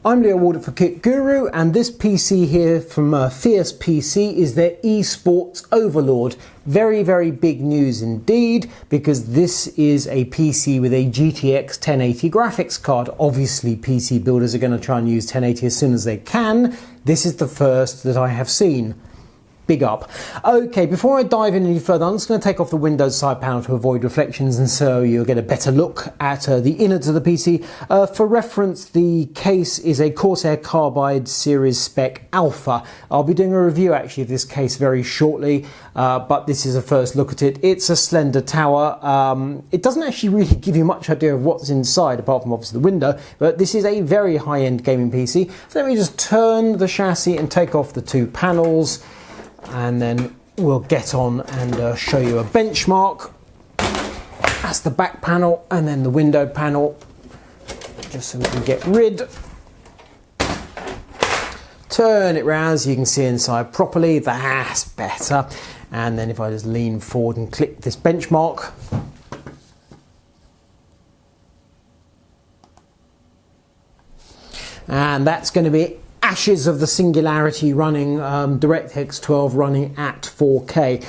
I'm Leo Warder for Kit Guru, and this PC here from Fierce PC is their eSports Overlord. Very, very big news indeed, because this is a PC with a GTX 1080 graphics card. Obviously, PC builders are going to try and use 1080 as soon as they can. This is the first that I have seen. Big up. Okay, before I dive in any further, I'm just going to take off the Windows side panel to avoid reflections, and so you'll get a better look at the innards of the PC. For reference, the case is a Corsair Carbide Series Spec Alpha. I'll be doing a review actually of this case very shortly, but this is a first look at it. It's a slender tower. It doesn't actually really give you much idea of what's inside, apart from obviously the window, but this is a very high-end gaming PC. So let me just turn the chassis and take off the two panels, and then we'll get on and show you a benchmark. That's the back panel, and then the window panel, just so we can get rid. Turn it round so you can see inside properly. That's better. And then if I just lean forward and click this benchmark, and that's going to be ashes of the Singularity running DirectX 12 running at 4K.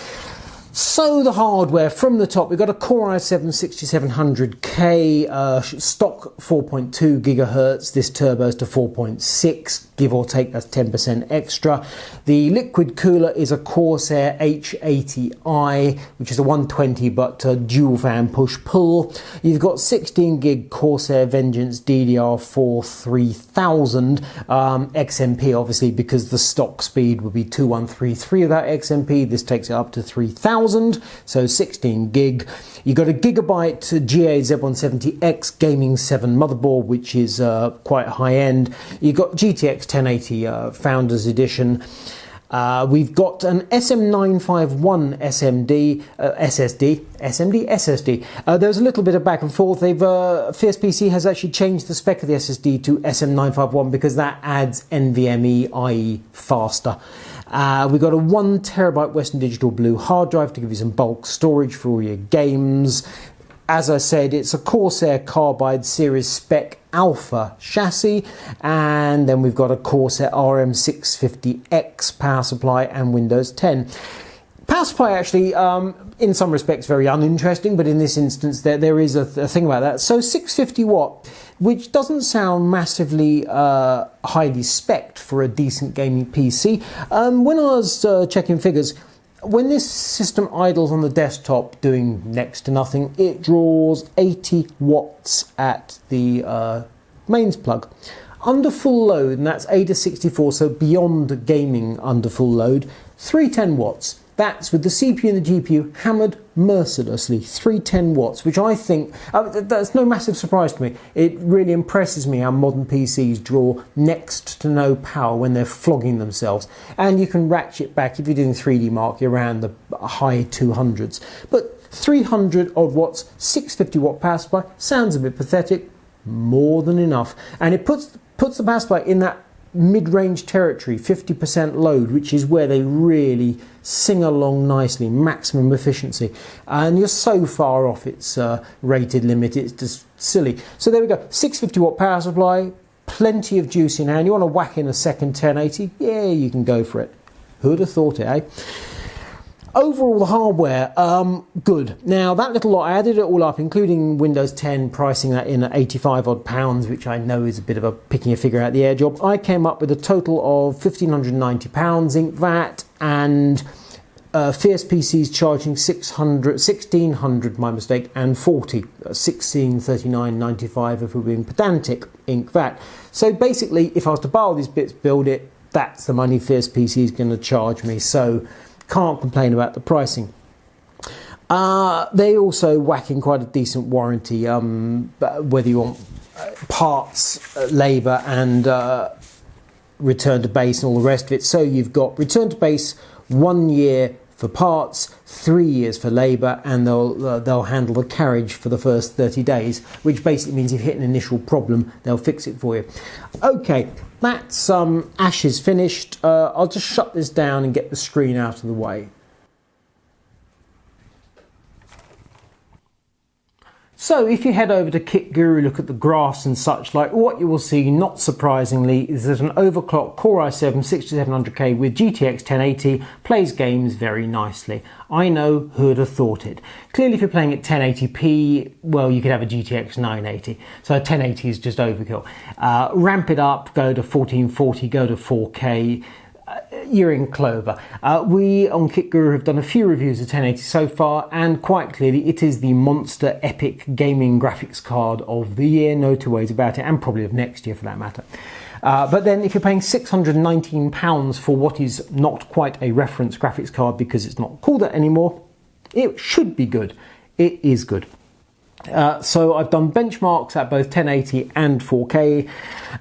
So the hardware from the top, we've got a Core i7-6700K, stock 4.2 gigahertz. This turbos to 4.6, give or take, that's 10% extra. The liquid cooler is a Corsair H80i, which is a 120 but dual fan push-pull. You've got 16 gig Corsair Vengeance DDR4 3000 XMP, obviously, because the stock speed would be 2133 without XMP. This takes it up to 3000. So 16 gig. You got a Gigabyte GA Z170X Gaming 7 motherboard, which is quite high end. You got GTX 1080 Founders Edition. We've got an SM951 SSD. There's a little bit of back and forth. Fierce PC has actually changed the spec of the SSD to SM951 because that adds NVMe, i.e. faster. We've got a 1 terabyte Western Digital Blue hard drive to give you some bulk storage for all your games. As I said, it's a Corsair Carbide Series Spec Alpha chassis, and then we've got a Corsair RM650X power supply and Windows 10. Power supply actually, in some respects, very uninteresting, but in this instance, there is a thing about that. So 650 watt, which doesn't sound massively highly spec'd for a decent gaming PC. When I was checking figures, when this system idles on the desktop doing next to nothing, it draws 80 watts at the mains plug. Under full load, and that's AIDA64, so beyond gaming under full load, 310 watts. That's with the CPU and the GPU hammered mercilessly, 310 watts, which I think, that's no massive surprise to me. It really impresses me how modern PCs draw next to no power when they're flogging themselves. And you can ratchet back, if you're doing 3D Mark, you're around the high 200s. But 300 odd watts, 650 watt power supply, sounds a bit pathetic, more than enough. And it puts the power supply in that mid-range territory, 50% load, which is where they really sing along nicely, maximum efficiency, and you're so far off its rated limit, it's just silly. So there we go, 650 watt power supply, plenty of juice in hand. You want to whack in a second 1080, yeah, you can go for it. Who'd have thought it, eh? Overall, the hardware, good. Now, that little lot, I added it all up, including Windows 10, pricing that in at 85 odd pounds, which I know is a bit of a picking a figure out the air job. I came up with a total of £1,590, Inc. VAT, and Fierce PC's charging 1,600, my mistake, and 40, 1639.95 if we're being pedantic, Inc. VAT. So basically, if I was to buy all these bits, build it, that's the money Fierce PC is going to charge me. So can't complain about the pricing. They also whack in quite a decent warranty, whether you want parts, labour, and return to base and all the rest of it. So you've got return to base 1 year for parts, 3 years for labour, and they'll handle the carriage for the first 30 days, which basically means if you hit an initial problem, they'll fix it for you. Okay, that's ashes finished. I'll just shut this down and get the screen out of the way. So if you head over to Kit Guru, look at the graphs and such like, what you will see, not surprisingly, is that an overclocked Core i7 6700K with GTX 1080 plays games very nicely. I know, who'd have thought it. Clearly if you're playing at 1080p, well, you could have a GTX 980. So 1080 is just overkill. Ramp it up, go to 1440, go to 4K. You're in clover. We on Kit Guru have done a few reviews of 1080 so far, and quite clearly it is the monster epic gaming graphics card of the year, no two ways about it, and probably of next year for that matter. But then if you're paying £619 for what is not quite a reference graphics card because it's not called that anymore, it should be good. It is good. So I've done benchmarks at both 1080 and 4K,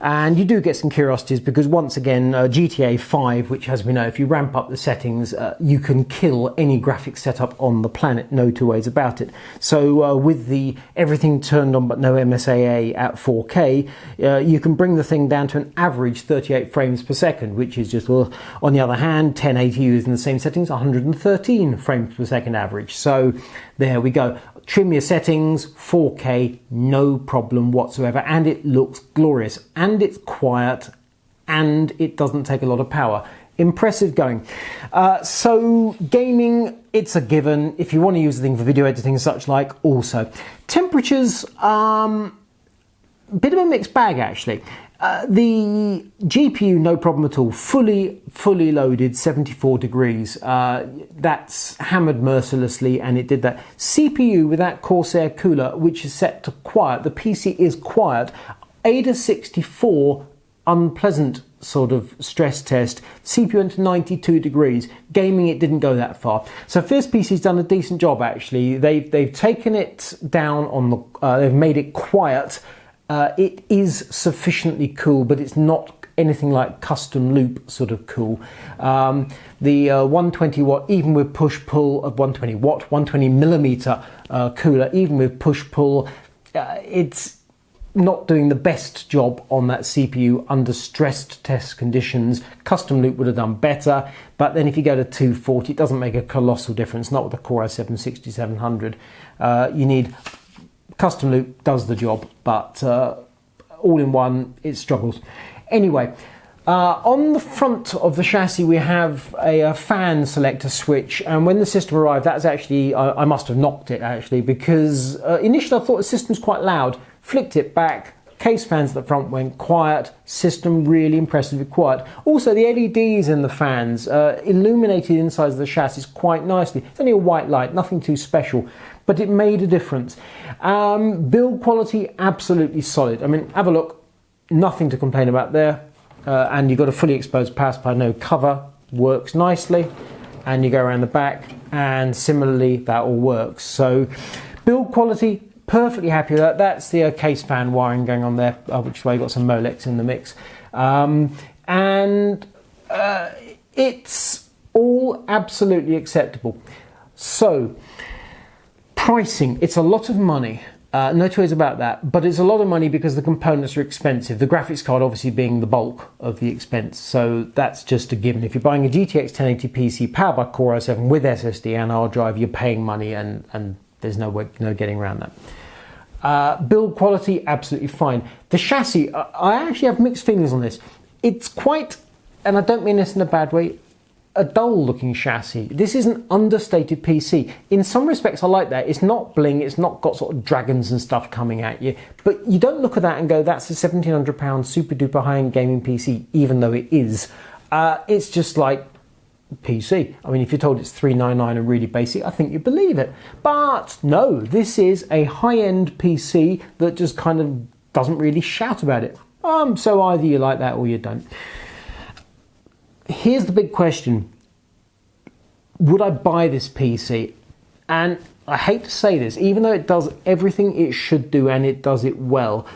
and you do get some curiosities because once again GTA 5, which as we know, if you ramp up the settings, you can kill any graphics setup on the planet, no two ways about it. So with the everything turned on but no MSAA at 4K, you can bring the thing down to an average 38 frames per second, which is just, well, on the other hand, 1080 using the same settings, 113 frames per second average. So there we go. Trim your settings, 4K, no problem whatsoever, and it looks glorious, and it's quiet, and it doesn't take a lot of power. Impressive going. So gaming, it's a given. If you want to use the thing for video editing and such like, also. Temperatures, bit of a mixed bag actually. The GPU, no problem at all, fully loaded, 74 degrees. That's hammered mercilessly, and it did that. CPU with that Corsair cooler, which is set to quiet. The PC is quiet. Ada 64, unpleasant sort of stress test. CPU went to 92 degrees. Gaming, it didn't go that far. So Fierce PC's done a decent job actually. They've taken it down on the. They've made it quiet. It is sufficiently cool, but it's not anything like custom loop sort of cool. The 120 watt, even with push-pull of 120 watt, 120 millimeter cooler, even with push-pull, it's not doing the best job on that CPU under stressed test conditions. Custom loop would have done better, but then if you go to 240, it doesn't make a colossal difference, not with the Core i7 6700. You need custom loop does the job, but all in one, it struggles. Anyway, on the front of the chassis, we have a fan selector switch, and when the system arrived, that's actually, I must have knocked it actually, because initially I thought the system's quite loud, flicked it back, case fans at the front went quiet, system really impressively quiet. Also, the LEDs in the fans illuminated inside of the chassis quite nicely. It's only a white light, nothing too special, but it made a difference. Build quality, absolutely solid. I mean, have a look, nothing to complain about there. And you've got a fully exposed power supply, no cover, works nicely. And you go around the back, and similarly, that all works. So, build quality, perfectly happy with that. That's the case fan wiring going on there, which is why you've got some Molex in the mix. It's all absolutely acceptable. So, pricing, it's a lot of money. No two ways about that, but it's a lot of money because the components are expensive. The graphics card obviously being the bulk of the expense, so that's just a given. If you're buying a GTX 1080 PC powered by Core i7 with SSD and hard drive, you're paying money, and there's no getting around that. Build quality, absolutely fine. The chassis, I actually have mixed feelings on this. It's quite, and I don't mean this in a bad way, a dull looking chassis. This is an understated PC. In some respects I like that. It's not bling, it's not got sort of dragons and stuff coming at you, but you don't look at that and go, that's a £1,700 super duper high-end gaming PC, even though it is. It's just like PC. I mean, if you're told it's $399 and really basic, I think you believe it. But no, this is a high-end PC that just kind of doesn't really shout about it. So either you like that or you don't. Here's the big question. Would I buy this PC? And I hate to say this, even though it does everything it should do and it does it well,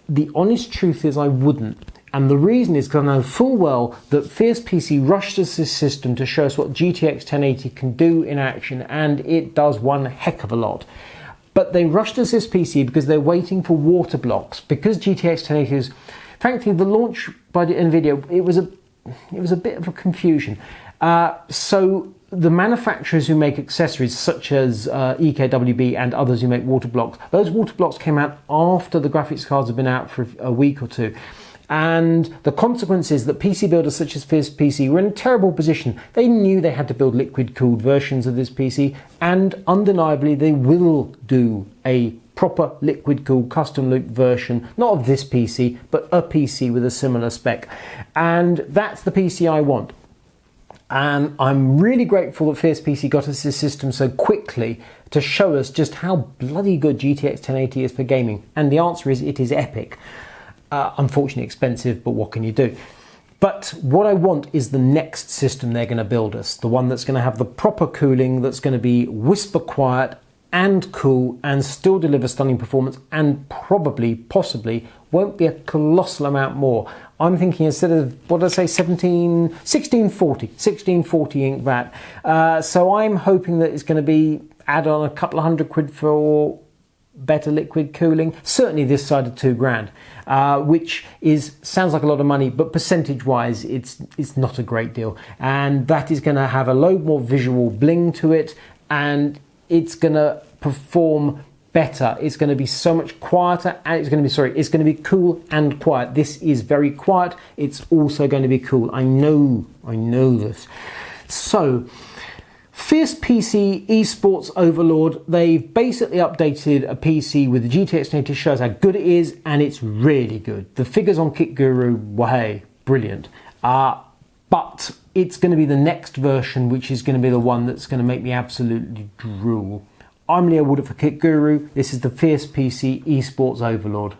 the honest truth is I wouldn't. And the reason is because I know full well that Fierce PC rushed us this system to show us what GTX 1080 can do in action, and it does one heck of a lot. But they rushed us this PC because they're waiting for water blocks. Because GTX 1080 is, frankly, the launch by NVIDIA, it was a bit of a confusion. So the manufacturers who make accessories such as EKWB and others who make water blocks, those water blocks came out after the graphics cards have been out for a week or two. And the consequence is that PC builders such as Fierce PC were in a terrible position. They knew they had to build liquid-cooled versions of this PC, and undeniably they will do a proper liquid-cooled custom loop version, not of this PC, but a PC with a similar spec. And that's the PC I want. And I'm really grateful that Fierce PC got us this system so quickly to show us just how bloody good GTX 1080 is for gaming. And the answer is it is epic. Unfortunately expensive, but what can you do? But what I want is the next system they're going to build us. The one that's going to have the proper cooling, that's going to be whisper quiet and cool and still deliver stunning performance, and probably, possibly, won't be a colossal amount more. I'm thinking instead of, what did I say, 1640 ink VAT. So I'm hoping that it's going to be add on a couple of £100 for better liquid cooling, certainly this side of £2,000, which sounds like a lot of money, but percentage wise it's not a great deal. And that is going to have a load more visual bling to it, and it's going to perform better. It's going to be so much quieter, and it's going to be cool and quiet. This is very quiet. It's also going to be cool. I know this. So Fierce PC eSports Overlord, they've basically updated a PC with the GTX 1080 to show us how good it is, and it's really good. The figures on Kit Guru, well, hey, brilliant. But it's going to be the next version, which is going to be the one that's going to make me absolutely drool. I'm Leo Woodard for Kit Guru. This is the Fierce PC eSports Overlord.